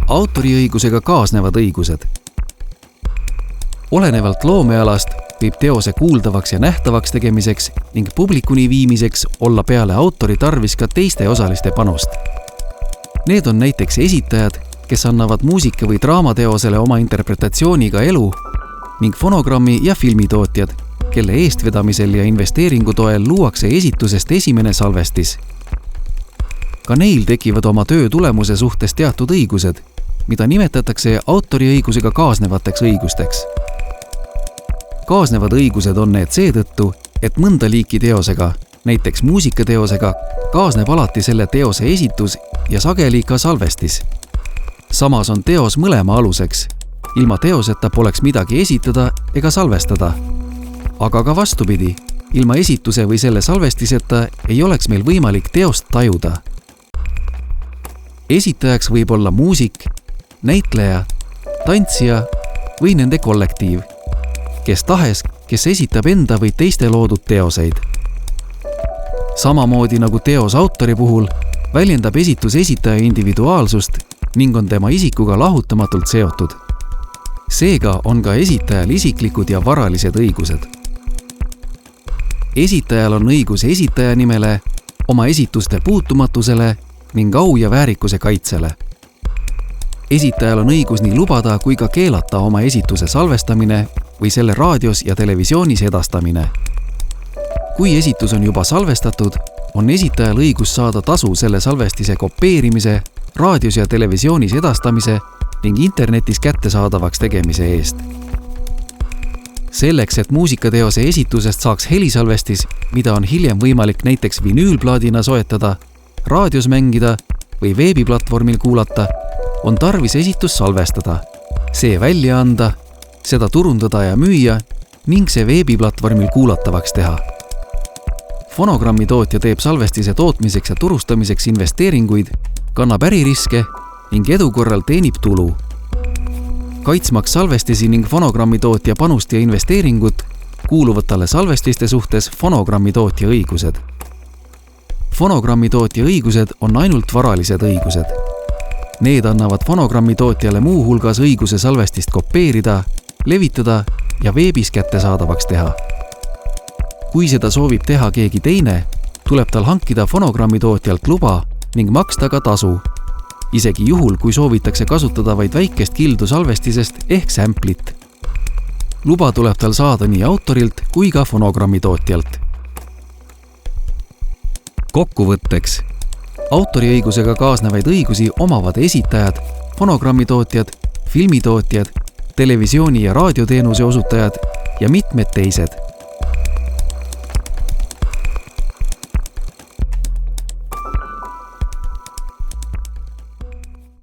Autoriõigusega kaasnevad õigused. Olenevalt loomealast võib teose kuuldavaks ja nähtavaks tegemiseks ning publikuni viimiseks olla peale autori tarvis ka teiste osaliste panust. Need on näiteks esitajad, kes annavad muusika- või draamateosele oma interpretatsiooniga elu ning fonogrammi- ja filmitootjad, kelle eestvedamisel ja investeeringu toel luuakse esitusest esimene salvestis. Ka neil tekivad oma töö tulemuse suhtes teatud õigused, mida nimetatakse autoriõigusega kaasnevateks õigusteks. Kaasnevad õigused on need seetõttu, et mõnda liiki teosega, näiteks muusikateosega, kaasneb alati selle teose esitus ja sageli ka salvestis. Samas on teos mõlema aluseks. Ilma teoseta poleks midagi esitada ega salvestada. Aga ka vastupidi, ilma esituse või selle salvestiseta ei oleks meil võimalik teost tajuda. Esitajaks võib olla muusik, näitleja, tantsija või nende kollektiiv, kes tahes, kes esitab enda või teiste loodud teoseid. Samamoodi nagu teos autori puhul, väljendab esitus esitaja individuaalsust ning on tema isikuga lahutamatult seotud. Seega on ka esitajal isiklikud ja varalised õigused. Esitajal on õigus esitaja nimele, oma esituste puutumatusele ning au ja väärikuse kaitsele. Esitajal on õigus nii lubada kui ka keelata oma esituse salvestamine või selle raadios ja televisioonis edastamine. Kui esitus on juba salvestatud, on esitajal õigus saada tasu selle salvestise kopeerimise, raadios ja televisioonis edastamise ning internetis kättesaadavaks tegemise eest. Selleks, et muusikateose esitusest saaks helisalvestis, mida on hiljem võimalik näiteks vinüülplaadina soetada, raadios mängida või veebiplatvormil kuulata, on tarvis esitus salvestada, see välja anda, seda turundada ja müüa ning see veebiplatvormil kuulatavaks teha. Fonogrammi tootja teeb salvestise tootmiseks ja turustamiseks investeeringuid, kannab äririske ning edu korral teenib tulu. Kaitsmaks salvestisi ning fonogrammi tootja panust ja investeeringut, kuuluvad talle salvestiste suhtes fonogrammi tootja õigused. Fonogrammi tootja õigused on ainult varalised õigused. Need annavad fonogrammi tootjale muu hulgas õiguse salvestist kopeerida, levitada ja veebis kättesaadavaks teha. Kui seda soovib teha keegi teine, tuleb tal hankida fonogrammi tootjalt luba ning maksta ka tasu, isegi juhul, kui soovitakse kasutada vaid väikest kildu salvestisest ehk samplit. Luba tuleb tal saada nii autorilt kui ka fonogrammi tootjalt. Kokkuvõtteks. Autoriõigusega kaasnevaid õigusi omavad esitajad, fonogrammi tootjad, filmitootjad, televisiooni- ja raadioteenuse osutajad ja mitmed teised.